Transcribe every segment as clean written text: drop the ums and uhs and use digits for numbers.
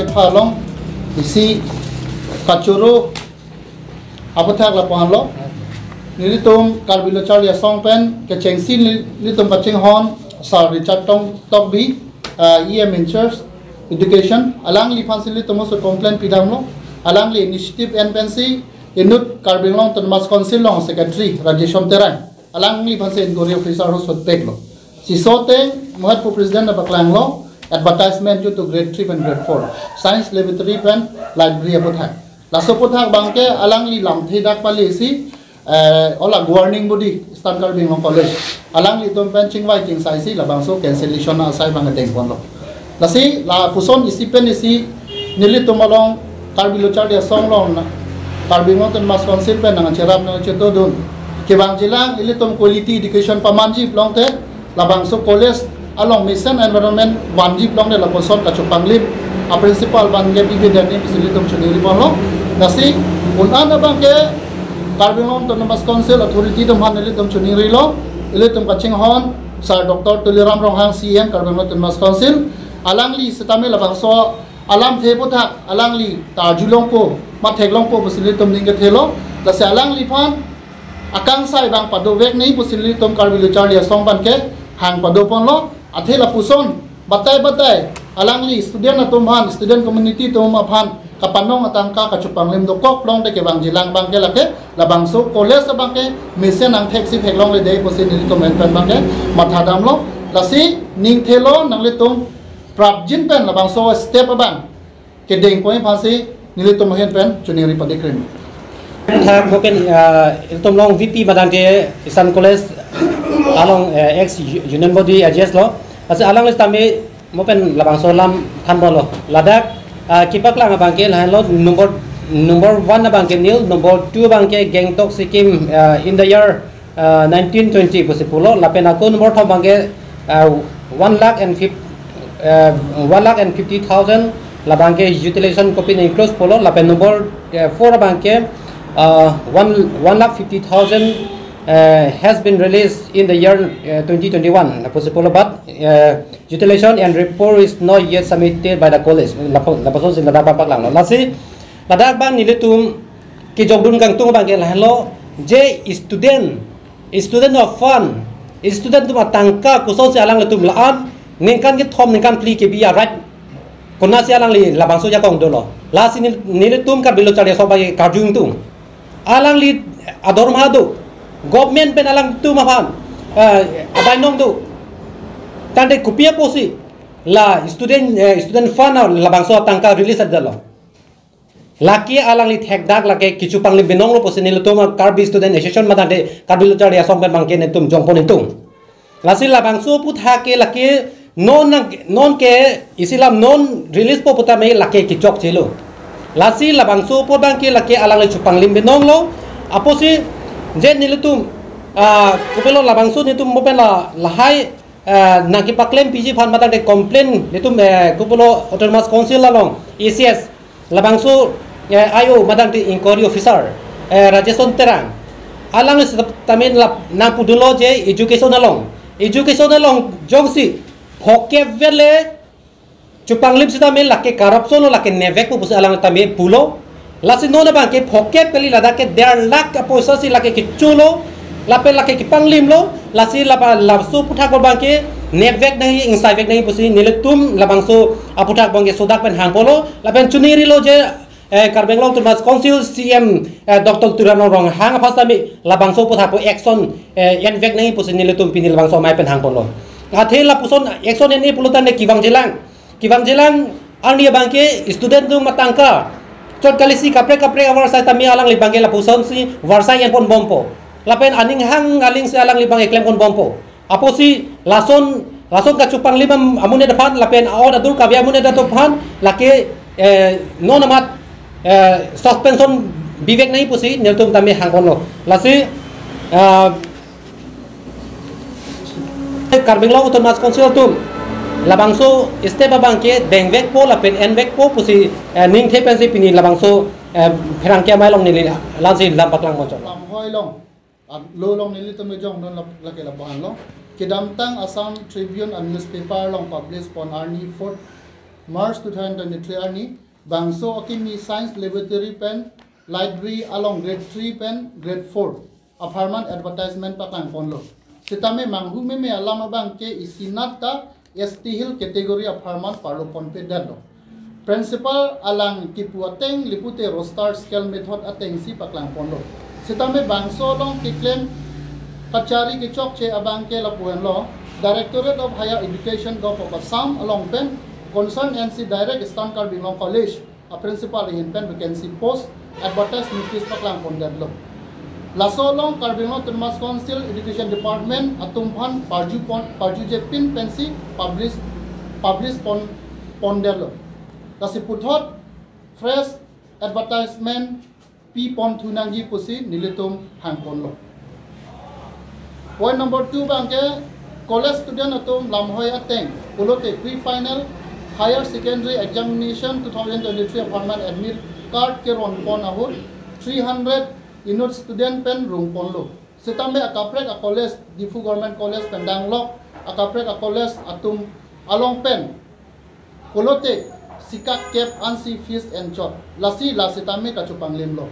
ke phalong isi kachuru apothak la pahanlo nilitum karbilo charlia songpen ke chengsin nilitum kaching hon sar richard tong tokbi em in church education alang li fansili tomo so complaint pidamlo alang li initiative npnc inut karbinglong tanmas council long secretary rajeshom teran alang li fansi ingori officer ho sot peklo si sote mohat po president na baklanglo advertisement to grade 3 and grade 4 science laboratory pen library apothak laso pothak bangke alang li lam thedak pali si ola warning body stand karbinglong college alang li tom pen chingwai king sai si labang so cancellation na sai bang ateng ponlo lasi la puson isi pen isi nili tomalong karbilo chardia songlong na karbinglong tan mas council pen nang cherap na cheto dun kibang jilang ili tom quality education pamanji plong te labang so college along mission environment wanji plong de la poson kachupanglim a principal ban ge bibi dani bisili tom chuniri ponlo lasi unan bangke karbinglong tan mas council authority tom haneli tom chuniri lo ili tom kaching hon sir dr tuliram ronghang cm karbinglong tan mas council alangli setame labang so alam the pothak alangli tarjulong po matheklong po bisili tom ning ge thelo lasi alangli phan akang sai bang padovek nei bisili tom karbilo charlia songban ke hang padopon lo athela puson batai alangli student na tomhan student community tom aphan kapanong atangka kachupanglim do kok long de ke bang jilang bang ke lake labang so college bang ke mission ang thek si theklong le dei bisili tom en bang ke mathadam lo lasi ning thelo nang le tom prabjin pen labang so step abang kedeng point phasi nili tom hen pen chuniri padikrim tha moken tom long vp madan ke isan college along ex union body adjust lo ase alang le tame mopen labang so lam than lo ladak kipak lang abang ke lan lo number 1 abang ke nil number 2 abang ke gangtok sikkim in the year 1920 posipulo lapen ako number thom bang ke 1,50,000 labangke utilization copy in close polo lapen number 4 abangke 1,50,000 has been released in the year 2021 possible but utilization and report is not yet submitted by the college lapason sin ladak pak lang lasi ladak bang nilitum ki jogdun kang tung bangke lahlo je student of fun student tu matangka kuso si alang letum laan ningkan ke thom ningkan pli ke biya right kona si alang li labang so ya kong dolo la si ni tum ka bilo chare so bai karjung tum alang li ador mahadu government pen alang tu maphan abai nong tu tande kupia posi la student fund labang so tangka release adalo laki alang li thek dak lake kichu pangli benong lo posi ni tum karbi student association madande karbilo chare so pen bangke ne tum jongpon tum lasi labang so putha ke laki non ke isilam non release po putame lake kichok chelo lasi labang so po bangke lake alang le chupang lim benong lo aposi je nilutum kupelo labang so nitum mopen la lahai naki paklem pg phan mata de complain nitum kupelo autonomous council lalong ecs labang so io madang de inquiry officer rajeson terang alang le tamen na pudulo je education along jongsi hoke vele chupanglim sita me lake corruption lake nevek pu alang tame pulo lasi no na bangke hoke peli lada ke der lak poisa si lake kichulo lape lake kipanglim lo lasi lapa lapsu puthak bangke nevek nahi insavek nahi pusi niletum labangso aputhak bangke sodak pen hangpolo lapen chuniri lo je Karbenglong Tumas Council CM Dr. Turano Rong hang pasami labangso puthak po action envek nahi pusi niletum pinil labangso mai pen hangpolo athela puson action ni pulutan ne kiwang jelang angnia bangke student tu matangka chot kalisi kapre awar sai tami alang li bangke la puson si warsai en pon bompo lapen aning hang aling si alang li bangke klem pon bompo aposi lason ka cupang limam amune depan lapen aod adur kavi amune depan lake nonamat suspension bivek nahi pusi neltum tami hangpon lo lasi Karbenglong Autonomous Council tum labangso step bangke dengvek po lapen envek po pusi ning thepensi pini labangso pherangke mai long nili lansi lampak lang moncho lam hoi long lo long nili tum jong don lake laban long kidam tang Assam Tribune and newspaper long publish pon arni 4 March 2023 ani bangso akimi science laboratory pen library along grade 3 pen grade 4 apartment advertisement pakang ponlo sitame manghu me alama bang ke isinata ST Hill category apartment parlo ponpe dalo principal alang kipuateng lipute roster scale method ateng si paklang ponlo sitame bangso long kiklem kachari ke chok che abang ke lapuan lo Directorate of Higher Education Gov of Assam along pen concern NC direct Stan Karbin Long College a principal in pen vacancy post advertise notice paklang pondadlo laso long Karbin Long Thomas Council Education Department atumpan parju je pin pensi publish pondadlo lasi puthot fresh advertisement p pon thunangji pusi nilitum hangponlo point number 2 bangke college student atum lamhoy ateng pulote pre-final higher secondary examination 2023 apartment admit card ke ron pon ahur 300 unit student pen room ponlo sitambe akaprek a college difu government college pendanglok akaprek a college atum along pen pulote sikak cap ansi fees and chot lasi lasitame kachupang limlo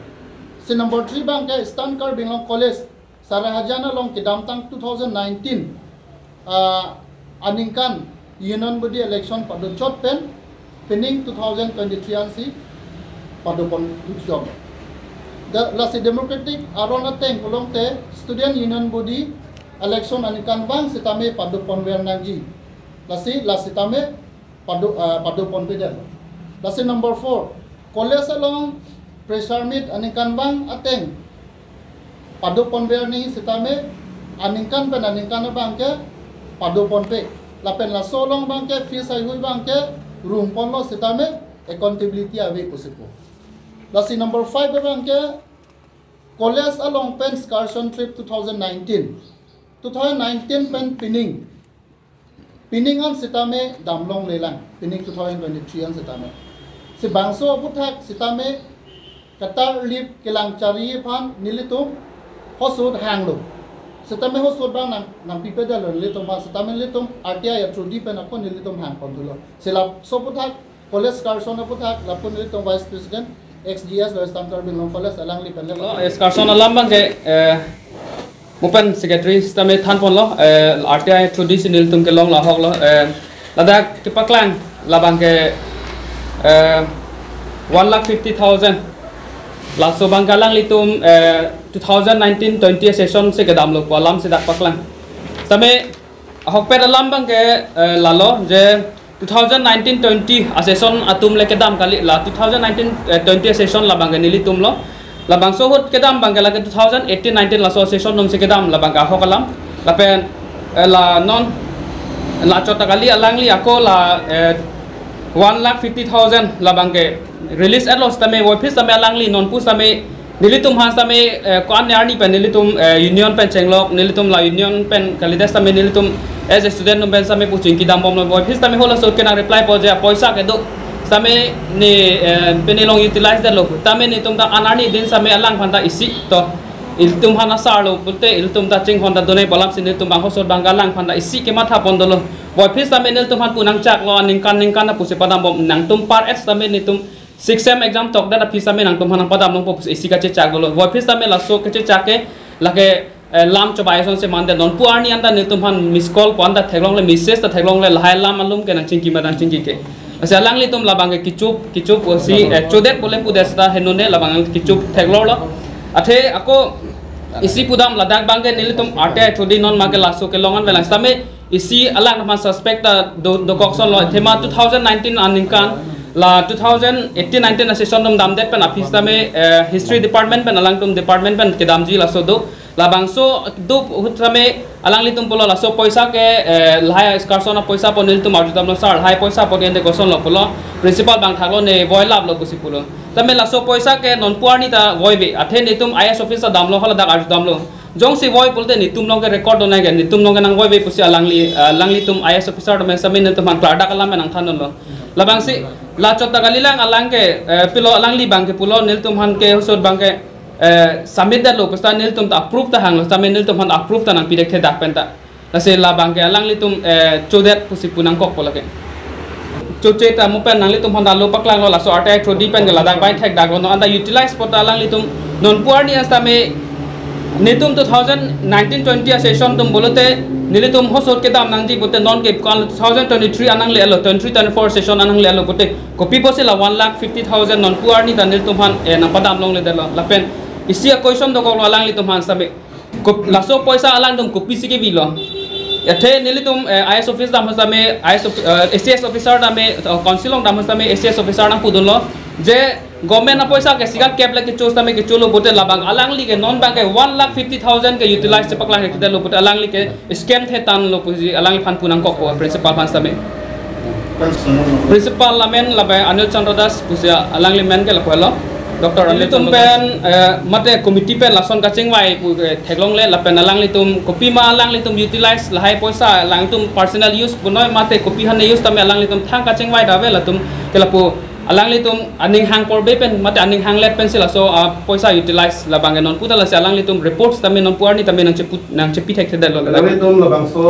si number 3 bang ke Stankar Binglong College Sarahajana long kidamtang 2019 aningkan Union Body election pada chot pen pening 2023 ansi pada pon job lasi democratic aron ateng kolong te student Union Body election aningkan bang sitame pada pon wernangji lasi tame pada pon pedal lasi number 4 college along pressure meet aningkan bang ateng pada pon werni sitame aningkan pen aningkan bang ke padu ponpe lapen la solong bangke fees ay hui bangke room ponlo sitame accountability ave pusipo lasi number 5 bangke college along pen excursion trip 2019 pen piningan sitame damlong lelang pining 2023 an sitame si bangso buthak sitame katar lip kelang cari pan nilitum hosud hanglo setame hosud bang nang pipeda lo litum ba setame litum RTI ya trudi pen akon litum hang pondulo sila soputhak college excursion puthak lapun litum vice president XGS lo Stankar Binglong College alang li pen lo excursion alam bang ke mupen secretary setame than pon lo RTI trudi sinil tum ke long la hok lo ladak ke paklang labang ke 1,50,000 la so bang kalang litum 2019-20 session se kedam lo alam se dak paklang same hok pet alam bang ke lalo je 2019-20 session atum le kedam kali la 2019-20 session la bang ni litum lo la bang so hot kedam bang la ke 2018-19 la so session nom se kedam la bang ka hok alam la pen la non la chota kali alang li ako la 1,50,000 la bang ke release at loss tame office tame alang li non pu tame nilitum han tame kwan yarni pen nilitum union pen chenglok nilitum la union pen kalides tame nilitum as a student pen tame pu chingki dam bom no office tame hola so kena reply po je paisa ke do tame ni penilong utilize da lo tame ni tum ta anani din tame alang phanta isi to iltum hana sarlo pulte iltum ta ching honda donai balam sin iltum bang hosor bangalang phanda isi ke matha pondolo office tame niltum han punang chak lo ningkan na pu se padam bom nang tum par s tame nitum 6M exam tok da phisa me nang tum hanang padam long popus isi ka che chak dolo office tame la so ke che chake lake lam chobai son se mande non pu arni anda nitum han miss call panda thaglong le message ta thaglong le lahai lam alum ke nang chingki madang chingki ke asa lang li tum labang ke kichup osi chodet bole pu desta henone labang kichup thaglor lo athe ako isi pudam ladak bangke nilitum arte thodi non mage laso ke longan velang tame isi alang na suspect do kokson lo thema 2019 aningkan la 2018-19 session dum dam det pen office tame history department pen alang tum department pen kedam ji laso do labangso do hutame alang litum polo laso poisa ke lahai excursion na poisa po nilitum arjutam no sar hai poisa po ende koson lo polo principal bang thaglo ne voi lab lo kusi pulo tame laso poisa ke non puarni ta voi be athe nitum IS officer dam lo hala dak arjutam lo jong si voi pulte nitum long ke record onai ge nitum long nang voi be pusi alangli tum IS officer do men samin nitum han klarda kalam nang thanon lo labang si la chota galilang alang ke pilo alang li bang ke pulo niltum han ke hosod bang ke submit da lo pasta niltum ta approve ta hang lo samin niltum han approve ta nang pidek the dak penta la se la bang ke alang li tum chodet pusi punang kok pola ke cuci tamu pen nang litum honda lo paklang lo la so arte trodi pen gala dak bai thek dak no anda utilize pot alang litum non puar ni astame nitum 2019-20 session tum bolote nilitum hosot ke dam nang di bote non ke 2023 anang le lo 23-24 session anang le lo bote kopi pose la 1,50,000 non puar ni dan nilitum han nang padam long le de la pen isia question do ko alang litum han sabe la so poisa alang dum kopi sike bi lo yathe nilitum IS office dam hosame ACS officer dame councilong dam hosame ACS officer nang pudun lo je government na poisa ke siga cap la ke chose tame ke cholo bote labang alang li ke non bank ke 1,50,000 ke utilize che paklang ke lo bote alang li ke scam the tan lo puji alang li phan punang ko principal phan tame principal lamen labe Anil Chandra Das pusia alang li men ke la lo Dr. Anil tumpen mate committee pen lason ka chengwai pu theklong le lapen alang li tum copy ma alang li tum utilize la hai poisa alang tum personal use bunoi mate copy han use tame alang li tum thang ka chengwai da ve la tum ke la pu alang litum aning hang por be pen mate aning hang let pencil so poisa utilize la bangen non puta la se alang litum reports tame non puar ni tame nang chepi thek thedel lo alang litum la bang so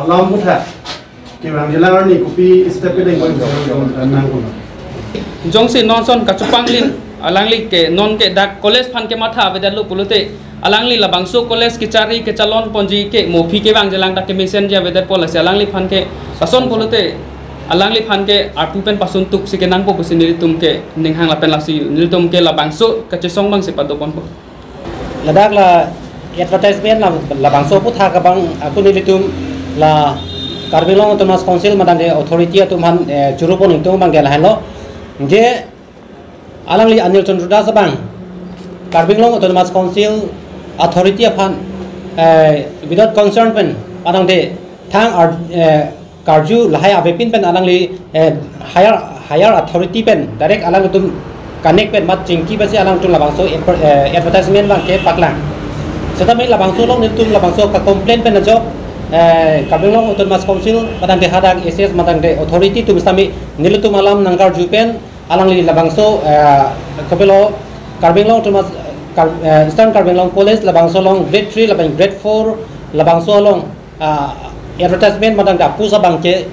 alam putha ki bang jelang ni kopi step pe deng ko nang ko jongsi non son ka chupang lin alang li ke non ke dak college phan ke matha ve dal lo pulute alang li la bang so college ke chari ke chalon ponji ke mofi ke bang jelang dak ke mesen ja ve dal pol se alang li phan ke sason pulute alang li phan ke artu pen pasun tuk si ke nang po pusin nilitum ke ning hang la pen la si nilitum ke la bang so ka chesong bang se patopon po ladak la advertisement la bang so putha ka bang aku nilitum la Karbilong Autonomous Council madang de authority tumhan churupon ingtung bang gel halo je alang li Anil Chandra Das bang Karbilong Autonomous Council authority phan without concern pen madang de thang karju lahai avepin pen alang li higher authority pen direct alang tum connect pen mat chingki pasi alang tum labang so advertisement bang ke paklang setami labang so long tum labang so ka complaint pen jo Karbilong Autonomous Council madang de hadak SS madang de authority tum sami nilutum alam nangkar jupen alang li labang so kapelo Karbilong Autonomous Eastern Karbilong College labang so long grade 3 labang grade 4 labang so long advertisement madang da pusa bangke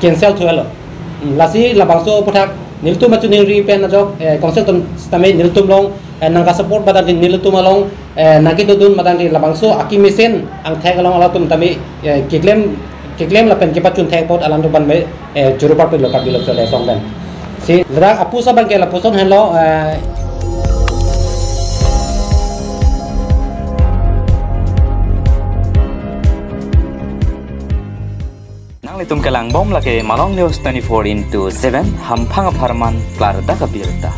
cancel thuelo lasi labangso puthak niltum atu niri pen ajok council tum stame niltum long nangka support badang din niltum along nagi dudun madang di labangso aki mesen ang thek along alatum tami kiklem la pen kipachun thek pot alang ban me jurupar pe lokap bilok sole song ben si dra apusa bangke la puson hello Litum kelang bom lake Malong News 24/7 hampang aparman klar da kabirta.